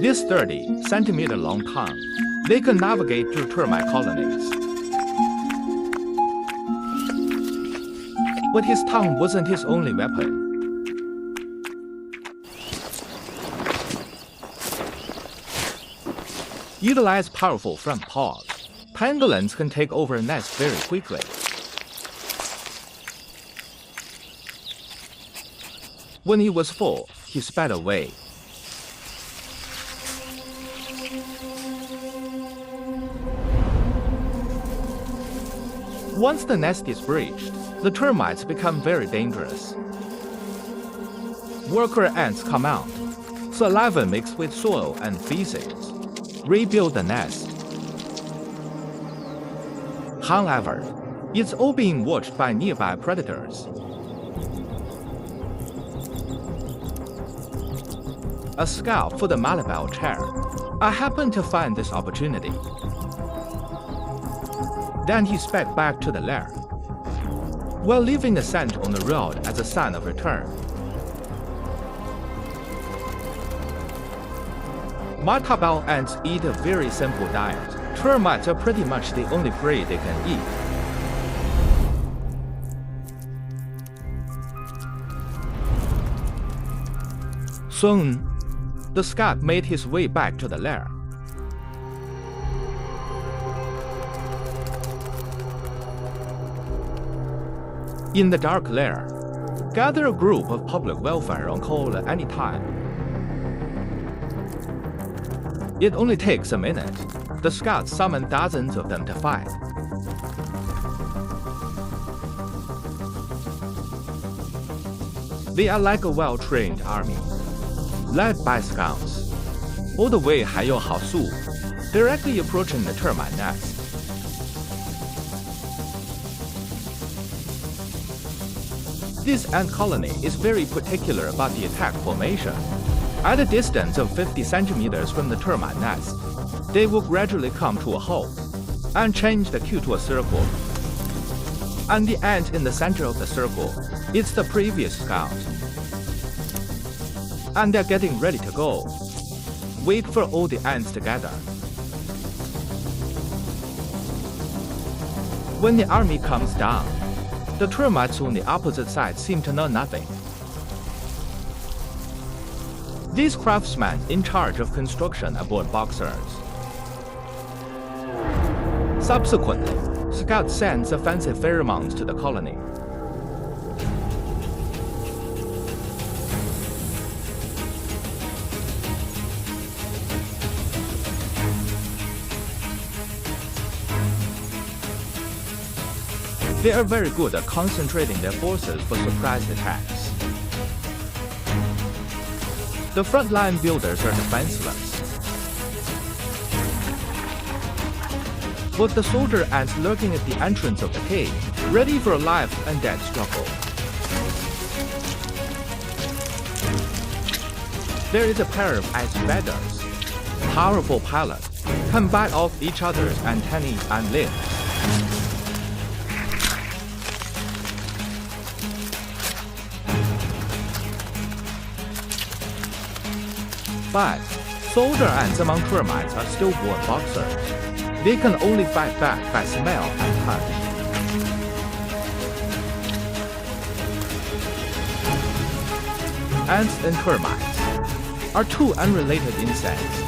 This 30-centimeter-long tongue, they can navigate through termite colonies. But his tongue wasn't his only weapon. Utilize powerful front paws. Pangolins can take over a nest very quickly. When he was full, he sped away. Once the nest is breached, the termites become very dangerous. Worker ants come out. Saliva mixed with soil and feces rebuild the nest. However, it's all being watched by nearby predators. A scout for the Malabelle chair. I happened to find this opportunity. Then he sped back to the lair, while leaving the scent on the road as a sign of return. Malabelle ants eat a very simple diet. Termites are pretty much the only prey they can eat. Soon, the scout made his way back to the lair. In the dark lair, gather a group of public welfare on call at any time. It only takes a minute. The scouts summon dozens of them to fight. They are like a well-trained army, led by scouts. All the way 还有好素, directly approaching the termite nest. This ant colony is very particular about the attack formation. At a distance of 50 centimeters from the termite nest, they will gradually come to a halt and change the queue to a circle. And the ant in the center of the circle is the previous scout. And they're getting ready to go. Wait for all the ants to gather. When the army comes down, the termites on the opposite side seem to know nothing. These craftsmen in charge of construction aboard boxers. Subsequently, Scout sends offensive pheromones to the colony. They are very good at concentrating their forces for surprise attacks. The frontline builders are defenseless, but the soldier ants lurking at the entrance of the cave, ready for a life and death struggle. There is a pair of ice feathers. Powerful pilots can bite off each other's antennae and limbs. But soldier ants among termites are stillborn boxers. They can only fight back by smell and touch. Ants and termites are two unrelated insects.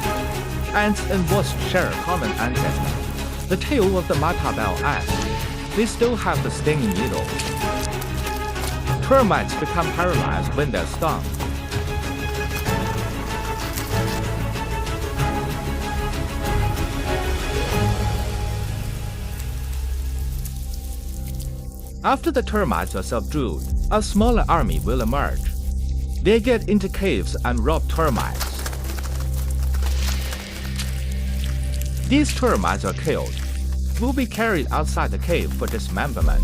Ants and wasps share a common ancestor. The tail of the Malabelle ant. They still have the stinging needle. Termites become paralyzed when they're stung. After the termites are subdued, a smaller army will emerge. They get into caves and rob termites. These termites are killed, will be carried outside the cave for dismemberment.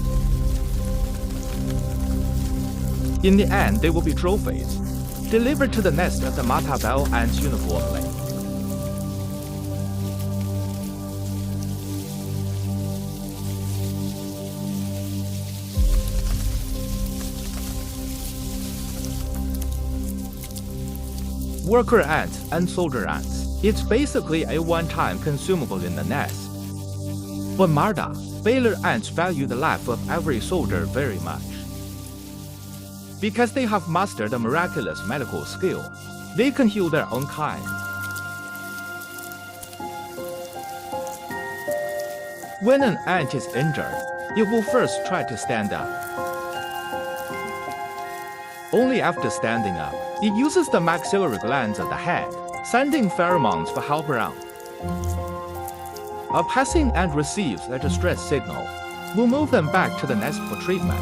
In the end, they will be trophies, delivered to the nest of the Malabelle ants uniformly. worker ants and soldier ants. It's basically a one-time consumable in the nest. But Marda, baler ants value the life of every soldier very much. Because they have mastered a miraculous medical skill, they can heal their own kind. When an ant is injured, it will first try to stand up. Only after standing up, it uses the maxillary glands at the head, sending pheromones for help around. A passing ant receives a distress signal, will move them back to the nest for treatment.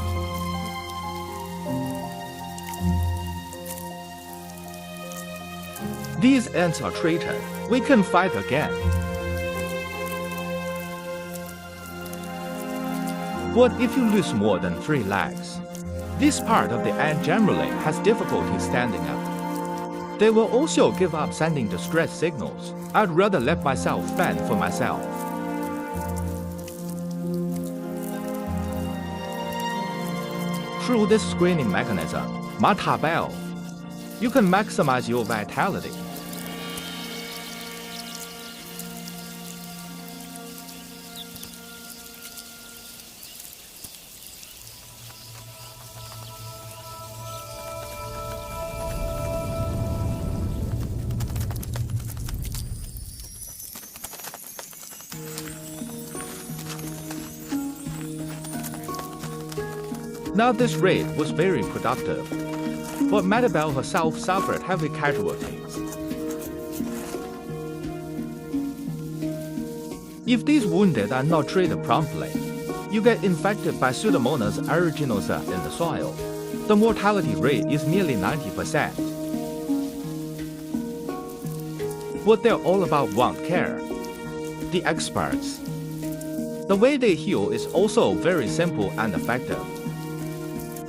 These ants are treated, we can fight again. What if you lose more than 3 legs? This part of the ant generally has difficulty standing up. They will also give up sending distress signals. I'd rather let myself fend for myself. Through this screening mechanism, Mata Bell, you can maximize your vitality. Now this raid was very productive, but Matabel herself suffered heavy casualties. If these wounded are not treated promptly, you get infected by Pseudomonas aeruginosa in the soil. The mortality rate is nearly 90%. But they're all about wound care. The experts. The way they heal is also very simple and effective.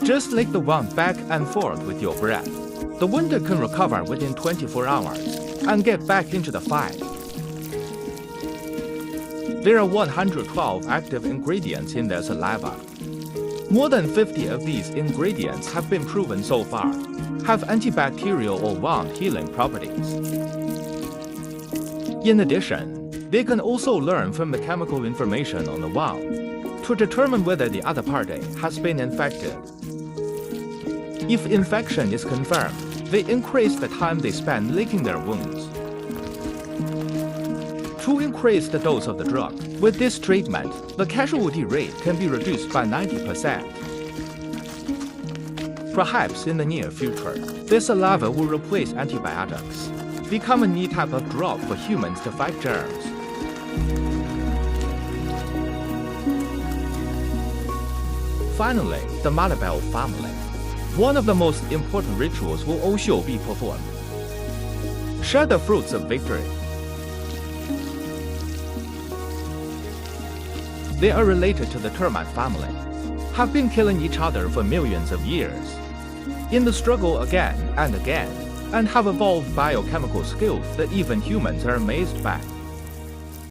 Just lick the wound back and forth with your breath. The wounded can recover within 24 hours and get back into the fight. There are 112 active ingredients in their saliva. More than 50 of these ingredients have been proven so far, have antibacterial or wound healing properties. In addition, they can also learn from the chemical information on the wound to determine whether the other party has been infected. If infection is confirmed, they increase the time they spend licking their wounds. To increase the dose of the drug, with this treatment, the casualty rate can be reduced by 90%. Perhaps in the near future, this saliva will replace antibiotics, become a new type of drug for humans to fight germs. Finally, the Matabel family. One of the most important rituals will also be performed. Share the fruits of victory. They are related to the termite family, have been killing each other for millions of years, in the struggle again and again, and have evolved biochemical skills that even humans are amazed by.